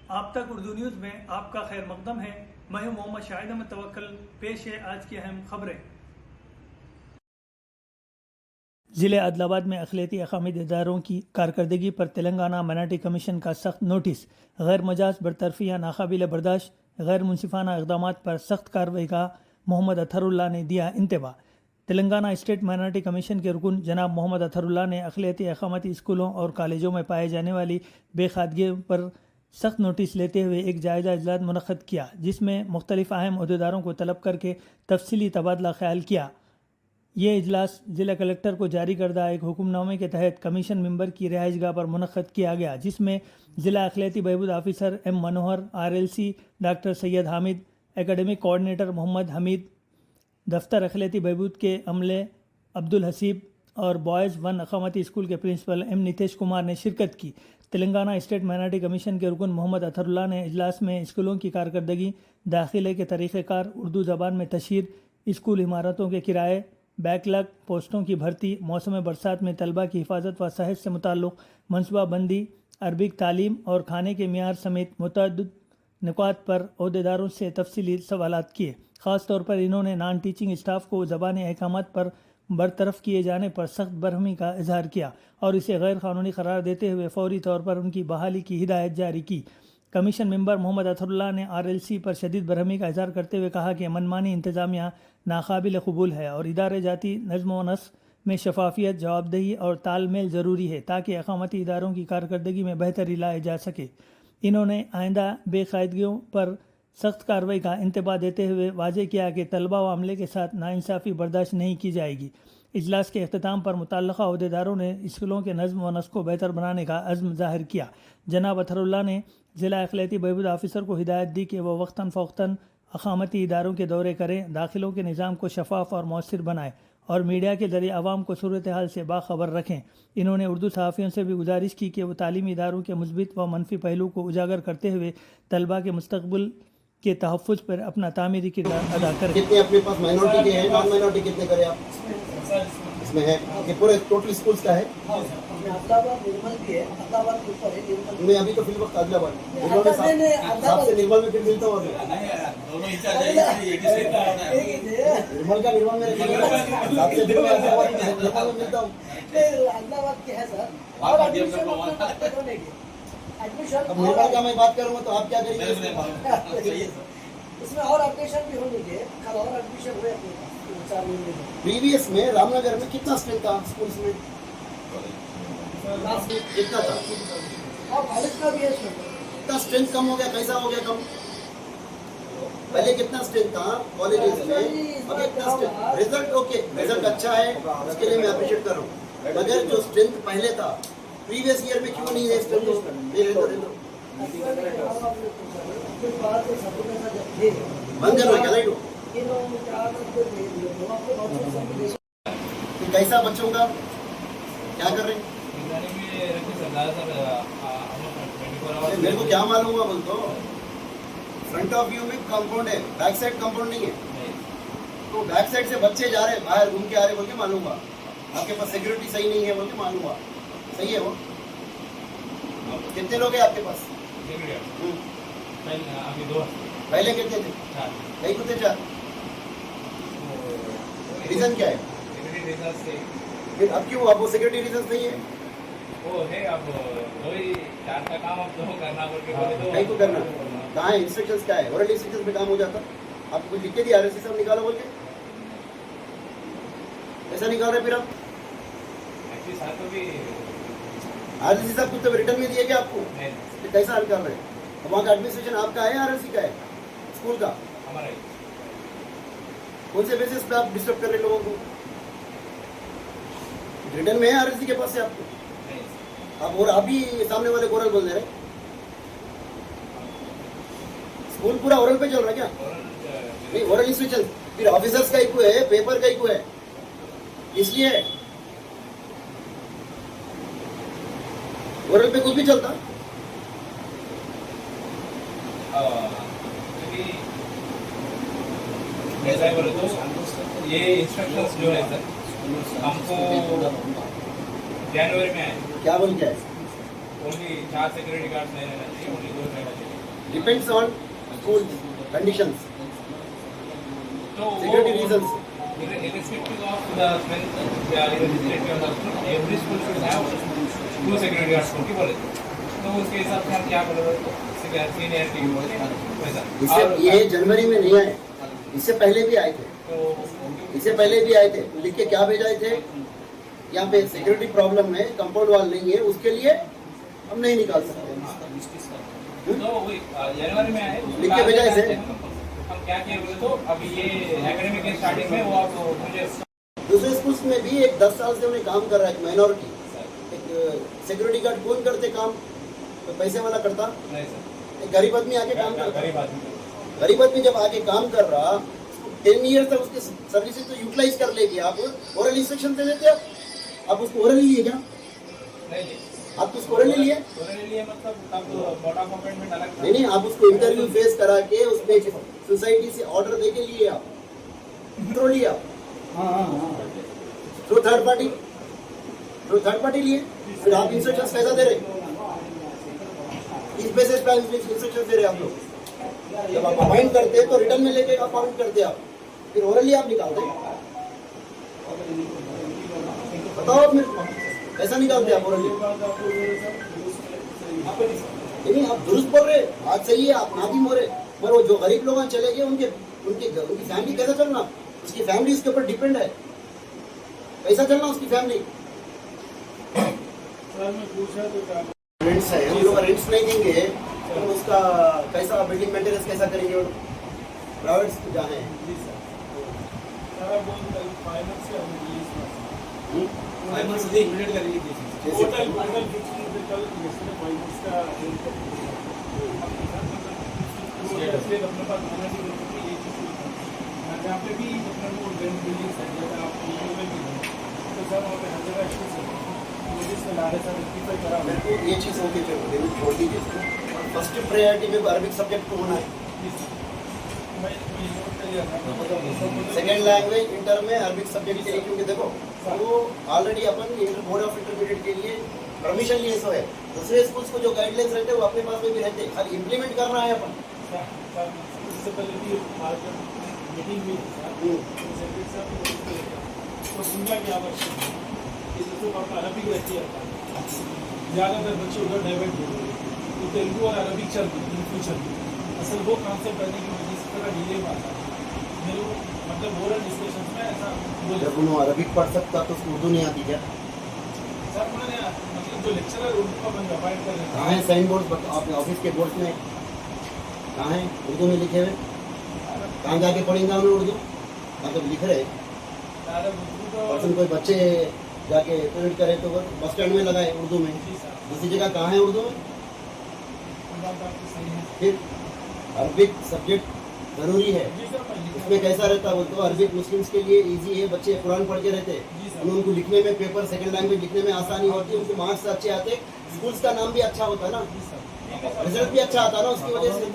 आप तक उर्दू न्यूज़ में आपका खैर मकदम है। मैं हूं मोहम्मद शाहिद अहमद तवक्कल। पेश है आज की अहम खबरें। ज़िले आदिलाबाद में अखिलती अकामी इदारों की कारकर्दगी पर तेलंगाना माइनॉरिटी कमीशन का सख्त नोटिस। गैर मजाज बरतरफी या नाकाबिल बर्दाश्त गैर मुनसिफाना इक़दाम पर सख्त कार्रवाई का मोहम्मद अतहरुल्लाह ने दिया इंतबा। तेलंगाना स्टेट माइनॉरिटी कमीशन के रुकन जनाब मोहम्मद अतहरुल्लाह ने अखिलती अकामती स्कूलों और कॉलेजों में पाए जाने वाली बेखादगी पर सख्त नोटिस लेते हुए एक जायज़ा इजलास मुनक़्क़द किया, जिसमें मुख्तलिफ अहम अहदेदारों को तलब करके तफसीली तबादला ख्याल किया। ये इजलास ज़िला कलेक्टर को जारी करदा एक हुक्मनामे के तहत कमीशन मेंबर की रिहाइशगाह पर मुनक़्क़द किया गया, जिसमें ज़िला अखिलती बहबूद officer M Manohar, RLC doctor Syed Hamid, academic coordinator Mohammad Hameed, दफ्तर अखिलती बहबूद के अमले अब्दुल हसीब और बॉयज़ 1 अकामती स्कूल के प्रिंसिपल एम नितेश कुमार ने शिरकत की। तेलंगाना स्टेट माइनॉरिटी कमीशन के रुकन मोहम्मद अतहरुल्लाह ने इजलास में स्कूलों की कारकर्दगी, दाखिले के तरीक़ेकार, उर्दू ज़बान में तशहीर, स्कूल इमारतों के किराए, बैकलॉग पोस्टों की भर्ती, मौसम बरसात में तलबा की हिफाजत व सेहत से मुताल्लिक़ मनसूबाबंदी, अरबिक तालीम और खाने के मियार समेत मुतअद्दिद नुकात पर अहदेदारों से तफसीली सवालात किए। ख़ास तौर पर इन्होंने नॉन टीचिंग स्टाफ को ज़बानी अहकामात पर बरतरफ किए जाने पर सख्त बरहमी का इजहार किया और इसे गैर कानूनी करार देते हुए फौरी तौर पर उनकी बहाली की हिदायत जारी की। कमीशन मेंबर मोहम्मद अतहरुल्लाह ने RLC पर शदीद बरहमी का इजहार करते हुए कहा कि मनमानी इंतज़ामिया नाकाबिल कबूल है और इदारे जाती नज़्म व नस्क में शफाफियत, जवाबदेही और तालमेल ज़रूरी है ताकि अकामती इदारों की कारकर्दगी में बेहतरी लाई जा सके। इन्होंने आइंदा बेकायदगियों पर सख्त कार्रवाई का इंतबा देते हुए वाज़ेह किया कि तलबा व अमले के साथ नाइंसाफ़ी बर्दाश्त नहीं की जाएगी। इजलास के अख्ताम पर मुतल्लिक़ा अहदेदारों ने स्कूलों के नज़्म व नस्क को बेहतर बनाने का अज़्म ज़ाहिर किया। जनाब अतहरुल्लाह ने ज़िला अखिलती बहबूद ऑफिसर को हिदायत दी कि वह वक्तन फ़वक्तन अकामती इदारों के दौरे करें, दाखिलों के निज़ाम को शफाफ और मौसर बनाएं और मीडिया के ज़रिए आवाम को सूरत हाल से बाखबर रखें। इन्होंने उर्दू सहाफ़ियों से भी गुजारिश की कि वह तालीमी इदारों के मुस्बित व मनफी पहलू को उजागर करते हुए तलबा के मुस्तक़बिल के तहफ़्फ़ुज़ पर अपना तामीरी किरदार अदा करें। कितने अपने पास माइनॉरिटी के हैं, नॉन माइनॉरिटी कितने करें आप? इसमें है ये पूरे टोटल स्कूल्स का है। मैं अभी तो फिल वक्त आदिलाबाद साहब से निर्मल में फिर मिलता हूँ। निर्मल का निर्मल में साहब से फिर मिलता हूँ। अब निर्मल का मैं बात करूँगा तो आप क्या करेंगे? इसमें और एडमिशन भी होने के कल और एडमिशन हुए प्रीवियस में रामनगर में कितना स्ट्रेंथ था स्कूल्स में? कितना था? और कॉलेज का भी है। कितना स्ट्रेंथ कम हो गया? कैसा हो गया कम? पहले कितना स्ट्रेंथ था कॉलेजेस में, अभी कितना स्ट्रेंथ? रिजल्ट ओके, रिजल्ट अच्छा है, उसके लिए मैं अप्रिशिएट कर रहा हूँ। मगर जो स्ट्रेंथ पहले था प्रीवियस ईयर में क्यों नहीं है स्ट्रेंथ? बंद करना क्या लाइट? कैसा बच्चों का क्या कर रहे हैं? मेरे को क्या मालूम हुआ बोल तो फ्रंट ऑफ व्यू में कंपाउंड है, बैक साइड कंपाउंड नहीं है, तो बैक साइड से बच्चे जा रहे बाहर घूम के आ रहे बोल के मालूम हुआ। आपके पास सिक्योरिटी सही नहीं है बोल के मालूम हुआ। सही है वो? कितने लोग हैं आपके पास? पहले कितने थे? कई कुत्ते 4। रीजन क्या है? फिर अब क्यों अब वो सिक्योरिटी रीजन नहीं है? वो है अब वही 4 का काम अब तो करना पड़ेगा। कहीं तो करना कहाँ है? इंस्ट्रक्शंस क्या है? ओरल इंस्ट्रक्शंस पे काम हो जाता। आपको कुछ लिख के दिया RLC सब निकालो बोल के, ऐसा निकाल रहे फिर आप? RLC साहब कुछ तो रिटर्न में दिए क्या आपको? तो कैसा निकाल रहे? वहाँ का एडमिनिस्ट्रेशन आपका है RLC का है? स्कूल का हमारा कौन से बेसिस पे आप डिस्टर्ब कर रहे लोगों को? रिटर्न में है RLC के पास से आपको? आप और अभी सामने वाले ओरल बोल रहे हैं। स्कूल पूरा ओरल पे चल रहा है क्या? नहीं, ओरल इंस्ट्रक्शन फिर ऑफिसर्स का इको है, पेपर का इको है, इसलिए ओरल पे कुछ भी चलता। ऐसा बोले तो ये इंस्ट्रक्शंस जो है सर हमको जनवरी में आए। क्या बोल के आए? ओनली 4 सिक्योरिटी गार्ड्स नहीं रहना चाहिए, ओनली 2 रहना चाहिए। डिपेंड्स ऑन स्कूल कंडीशंस, तो security reasons. irrespective of the strength, they are irrespective of the school, every school should have two security guards की बोले तो उसके हिसाब से हम क्या करेंगे सीनियरिटी वैसा. इससे और ये जनवरी में नहीं आए, इससे पहले भी आए थे, तो इससे पहले भी आए थे. लिख के क्या भेजा थे, यहाँ पे सिक्योरिटी प्रॉब्लम है, कंपाउंड वॉल नहीं है, उसके लिए हम नहीं निकाल सकते. तो वही जनवरी में आए लिख के भेजा इसे. हम क्या किए बोले तो अभी ये एकेडमिक के स्टार्टिंग में वो आप मुझे दूसरे स्कूल्स में भी एक 10 साल से उन्हें काम कर रहा है, एक माइनॉरिटी, एक सिक्योरिटी गार्ड कौन करते काम, तो पैसे वाला करता, नहीं सर एक गरीब आदमी आके काम करता. गरीब आदमी गरीब आदमी जब आके काम कर रहा, 10 ईयर तक उसके सर्विसेज तो यूटिलाइज कर लेगी. आप ओरल इंस्ट्रक्शन दे देते, आप उसको ओरल लिए क्या, नहीं आप उसको ओरल लिए उन्होंने लिए मतलब तब बोर्ड ऑफ अपॉइंटमेंट अलग था. नहीं, आप उसको इंटरव्यू फेस करा के उसमें सोसाइटी से ऑर्डर दे के लिए आप थ्रू लिया, थ्रू थर्ड पार्टी लिए, फिर आप इंस्ट्रक्शंस कैसा दे रहे, इस बेसिस पे इंस्ट्रक्शंस दे रहे आप लोग. जब आप अपॉइंट करते हैं तो रिटर्न में लेके अपॉइंट करते आप, फिर ओरली आप निकालते. बताओ आप मेरे को कैसा निकालते आप ओरली. नहीं, आप दुरुस्त बोल रहे, बात सही है, आप नादिम हो रहे, पर वो जो गरीब लोग चले गए उनकी फैमिली कैसा चलना, उसकी फैमिली इसके ऊपर डिपेंड है, कैसा चलना उसकी फैमिली. रेंट्स है, हम लोग रेंट्स नहीं देंगे तो उसका कैसा बिल्डिंग मेंटेनेंस कैसा करेंगे. प्राइवेट जहाँ है जहाँ पे भी अपना वो बिल्डिंग है जैसे आप तो सर वहाँ पे हर जगह इश्यूज है, मुझे इसमें ला रहे सर रेक्टिफाई करा मेरे को ये चीज़ होगी छोड़ दीजिए. फर्स्ट प्रायोरिटी में अरबिक सब्जेक्ट को होना है, सेकेंड लैंग्वेज इंटर में अरबिक सब्जेक्ट के लिए, क्योंकि देखो वो already upon board of intermediate के लिए परमिशन लिए सो है. दूसरे स्कूल्स को जो गाइडलाइंस रहते हैं वो अपने पास में भी रहते हैं, खाली इम्प्लीमेंट करना है अपन. इससे पहले भी आज मीटिंग हुई तो समझा कि आवश्यक है कि जैसे वहाँ पर अरबिक रहती है, ज़्यादातर बच्चे उधर डाइवर्ट हो रहे हैं, तो तेलुगु और अरबिक चल रही इन फ्यूचर में. असल वो कॉन्सेप्ट करने की वजह से थोड़ा डिले हुआ था. मेरे को मतलब ओरल डिस्कशन में ऐसा बोला जब उन्होंने अरबिक पढ़ सकता तो उसको उर्दू नहीं आती क्या. सर उन्होंने मतलब जो लेक्चरर उर्दू का बंद अवॉइड कर रहे कहाँ है साइन बोर्ड, अपने ऑफिस के बोर्ड में कहाँ है उर्दू में लिखे हुए, कहाँ जाके पढ़ेंगे उन्हें उर्दू. मतलब लिख रहे पर्सन, कोई बच्चे जाके प्रिंट करे तो बस स्टैंड में लगाए उर्दू में, दूसरी जगह कहाँ है उर्दू में. फिर अरबिक सब्जेक्ट जरूरी है, उसमें कैसा रहता है तो अरबिक मुस्लिम्स के लिए इजी है, बच्चे कुरान पढ़ के रहते हैं, उनको लिखने में पेपर सेकंड लैंग्वेज लिखने में आसानी होती है, उनके मार्क्स अच्छे आते, स्कूल्स का नाम भी अच्छा होता है ना, रिजल्ट भी अच्छा आता है ना उसकी वजह से.